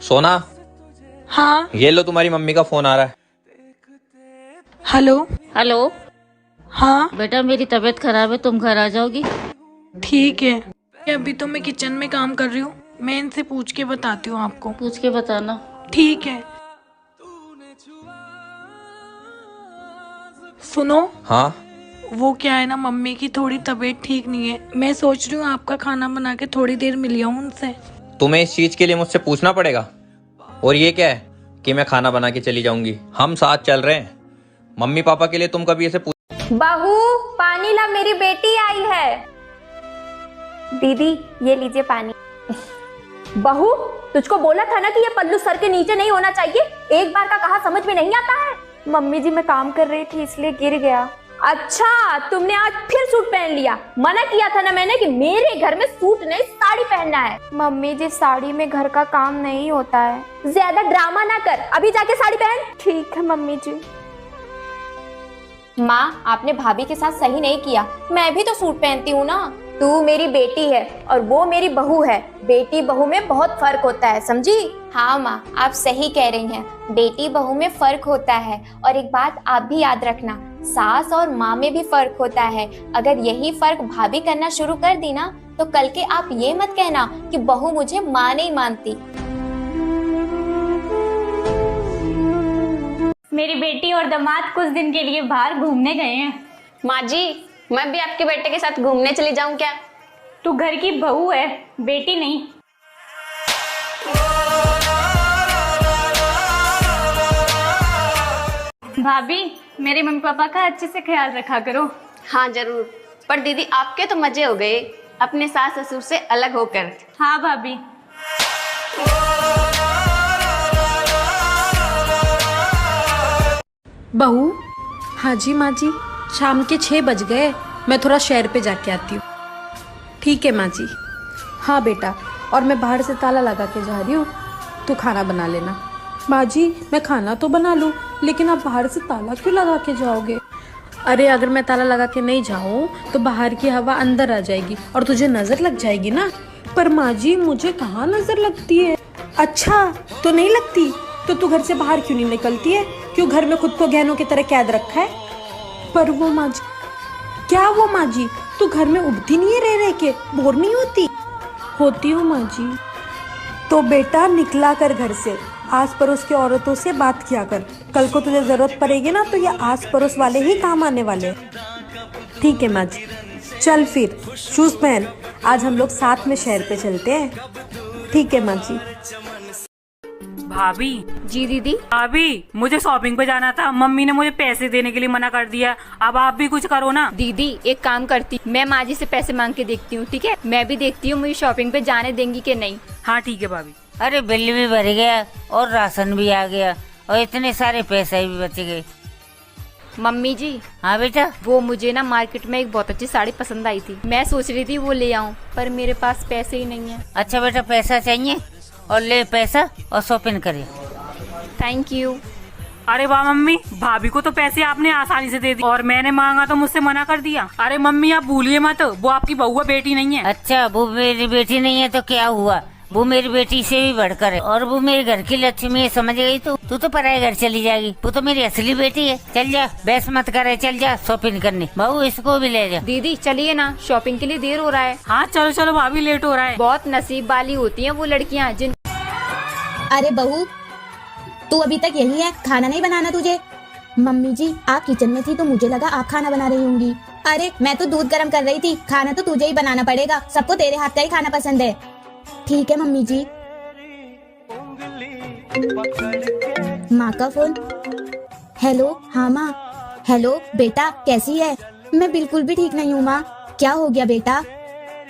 सोना, हाँ। ये लो तुम्हारी मम्मी का फोन आ रहा है। हेलो। हेलो। हाँ बेटा मेरी तबीयत खराब है, तुम घर आ जाओगी? ठीक है। अभी तो मैं किचन में काम कर रही हूँ, मैं इनसे पूछ के बताती हूँ आपको। पूछ के बताना। ठीक है। सुनो। हाँ, वो क्या है ना, मम्मी की थोड़ी तबीयत ठीक नहीं है। मैं सोच रही हूँ आपका खाना बना के थोड़ी देर मिल आऊँ उनसे। तुम्हें इस चीज के लिए मुझसे पूछना पड़ेगा? और ये क्या है कि मैं खाना बना के चली जाऊंगी? हम साथ चल रहे हैं। मम्मी पापा के लिए तुम कभी ऐसे बहू पानी ला, मेरी बेटी आई है। दीदी ये लीजिए पानी। बहू तुझको बोला था ना कि ये पल्लू सर के नीचे नहीं होना चाहिए, एक बार का कहा समझ में नहीं आता है। मम्मी जी मैं काम कर रही थी इसलिए गिर गया। अच्छा तुमने आज फिर सूट पहन लिया, मना किया था ना मैंने कि मेरे घर में सूट नहीं साड़ी पहनना है। मम्मी जी साड़ी में घर का काम नहीं होता है। ज्यादा ड्रामा ना कर, अभी जाके साड़ी पहन। ठीक है मम्मी जी। माँ आपने भाभी के साथ सही नहीं किया, मैं भी तो सूट पहनती हूँ ना। तू मेरी बेटी है और वो मेरी बहू है, बेटी बहू में बहुत फर्क होता है, समझी? हाँ माँ आप सही कह रही हैं, बेटी बहू में फर्क होता है। और एक बात आप भी याद रखना, सास और माँ में भी फर्क होता है। अगर यही फर्क भाभी करना शुरू कर दी ना तो कल के आप ये मत कहना कि बहू मुझे माँ नहीं मानती। मेरी बेटी और दामाद कुछ दिन के लिए बाहर घूमने गए हैं। माँ जी मैं भी आपके बेटे के साथ घूमने चली जाऊं क्या? तू घर की बहू है, बेटी नहीं। भाभी मेरे मम्मी पापा का अच्छे से ख्याल रखा करो। हाँ जरूर, पर दीदी आपके तो मजे हो गए अपने सास ससुर से अलग होकर। हाँ भाभी। बहू। हाँ जी माँ जी, शाम के 6 बज गए, मैं थोड़ा शहर पे जाके आती हूँ। ठीक है माँ जी। हाँ बेटा, और मैं बाहर से ताला लगा के जा रही हूँ, तू खाना बना लेना। माँ जी मैं खाना तो बना लूँ, लेकिन आप बाहर से ताला क्यों लगा के जाओगे? अरे अगर मैं ताला लगा के नहीं जाऊँ तो बाहर की हवा अंदर आ जाएगी और तुझे नजर लग जाएगी ना। पर माँ जी मुझे कहाँ नजर लगती है। अच्छा तो नहीं लगती तो तू घर से बाहर क्यों नहीं निकलती है? क्यों घर में खुद को गहनों की तरह कैद रखा है? पर वो माँ जी, क्या वो माँ जी, तू घर में उबती नहीं है रह रह के? बोर नहीं होती? होती हूँ माँ जी। तो बेटा निकला कर घर से, आस पड़ोस की औरतों से बात किया कर। कल को तुझे जरूरत पड़ेगी ना तो ये आस पड़ोस वाले ही काम आने वाले। ठीक है माँ जी। चल फिर शूज पहन, आज हम लोग साथ में शहर पे चलते हैं। ठीक है माँ जी। भाभी। जी दीदी। भाभी मुझे शॉपिंग पे जाना था, मम्मी ने मुझे पैसे देने के लिए मना कर दिया। अब आप भी कुछ करो ना। दीदी एक काम करती, मैं माँ जी से पैसे मांग के देखती हूँ, ठीक है? मैं भी देखती हूँ मुझे शॉपिंग पे जाने देंगी कि नहीं। हाँ ठीक है भाभी। अरे बिल भी भर गया और राशन भी आ गया और इतने सारे पैसे भी बच गए। मम्मी जी। हाँ बेटा। वो मुझे ना मार्केट में एक बहुत अच्छी साड़ी पसंद आई थी, मैं सोच रही थी वो ले आऊं, पर मेरे पास पैसे ही नहीं है। अच्छा बेटा पैसा चाहिए और ले पैसा और शॉपिंग करे। Thank you. अरे वाह मम्मी, भाभी को तो पैसे आपने आसानी से दे दी और मैंने मांगा तो मुझसे मना कर दिया। अरे मम्मी आप भूलिए मत, वो आपकी बहू है, बेटी नहीं है। अच्छा वो मेरी बेटी नहीं है तो क्या हुआ, वो मेरी बेटी से भी बढ़कर है और वो मेरे घर की लक्ष्मी है, समझ गई? तू तो पराए घर चली जाएगी, वो तो मेरी असली बेटी है। चल जा, बहस मत करे, चल जा शॉपिंग करने। बहू इसको भी ले जा। दीदी चलिए ना, शॉपिंग के लिए देर हो रहा है। हाँ चलो चलो भाभी, लेट हो रहा है। बहुत नसीब वाली होती हैं वो लड़कियां जिन। अरे बहू तू अभी तक यही है, खाना नहीं बनाना तुझे? मम्मी जी आप किचन में थी तो मुझे लगा आप खाना बना रही होंगी। अरे मैं तो दूध गर्म कर रही थी, खाना तो तुझे ही बनाना पड़ेगा, सबको तेरे हाथ का ही खाना पसंद है। ठीक है मम्मी जी। माँ का फोन। हेलो। हाँ माँ। हेलो बेटा कैसी है? मैं बिल्कुल भी ठीक नहीं हूँ माँ। क्या हो गया बेटा?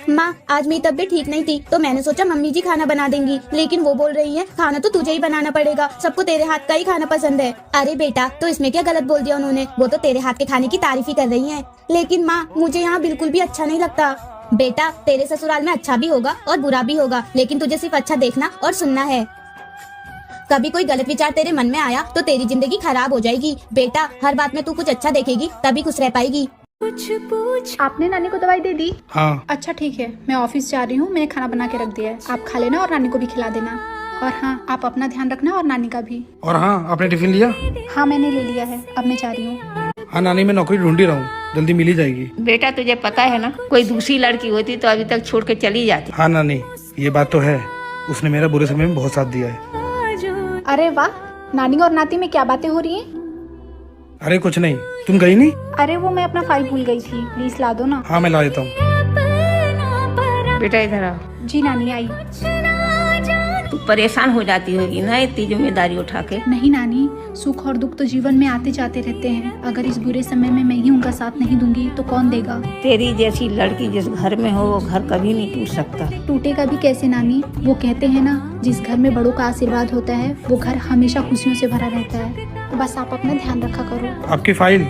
माँ आज मेरी तबीयत ठीक नहीं थी तो मैंने सोचा मम्मी जी खाना बना देंगी, लेकिन वो बोल रही है खाना तो तुझे ही बनाना पड़ेगा, सबको तेरे हाथ का ही खाना पसंद है। अरे बेटा तो इसमें क्या गलत बोल दिया उन्होंने, वो तो तेरे हाथ के खाने की तारीफ ही कर रही है। लेकिन माँ मुझे यहाँ बिल्कुल भी अच्छा नहीं लगता। बेटा तेरे ससुराल में अच्छा भी होगा और बुरा भी होगा, लेकिन तुझे सिर्फ अच्छा देखना और सुनना है। कभी कोई गलत विचार तेरे मन में आया तो तेरी जिंदगी खराब हो जाएगी। बेटा हर बात में तू कुछ अच्छा देखेगी तभी खुश रह पाएगी। आपने नानी को दवाई दे दी? हाँ। अच्छा ठीक है, मैं ऑफिस जा रही हूँ, मैंने खाना बना के रख दिया है, आप खा लेना और नानी को भी खिला देना। और हाँ, आप अपना ध्यान रखना और नानी का भी। और हाँ, आपने टिफिन लिया? हाँ मैंने ले लिया है, अब मैं जा रही हूँ। हाँ नानी, मैं नौकरी ढूंढ ही रहा हूँ, जल्दी मिल ही जाएगी। बेटा तुझे पता है ना, कोई दूसरी लड़की होती तो अभी तक छोड़ के चली जाती। हाँ नानी, ये बात तो है, उसने मेरा बुरे समय में बहुत साथ दिया है। अरे वाह, नानी और नाती में क्या बातें हो रही हैं? अरे कुछ नहीं, तुम गई नहीं? अरे वो मैं अपना फाइल भूल गई थी, प्लीज ला दो ना। हाँ मैं ला देता हूँ। बेटा इधर आओ। जी नानी आई। तू परेशान हो जाती होगी ना इतनी जिम्मेदारी उठा के। नहीं नानी, सुख और दुख तो जीवन में आते जाते रहते हैं, अगर इस बुरे समय में मैं ही उनका साथ नहीं दूंगी तो कौन देगा? तेरी जैसी लड़की जिस घर में हो वो घर कभी नहीं टूट सकता। टूटेगा भी कैसे नानी? वो कहते हैं ना, जिस घर में बड़ों का आशीर्वाद होता है वो घर हमेशा खुशियों से भरा रहता है। तो बस आप अपना ध्यान रखा करो। आपकी फाइल।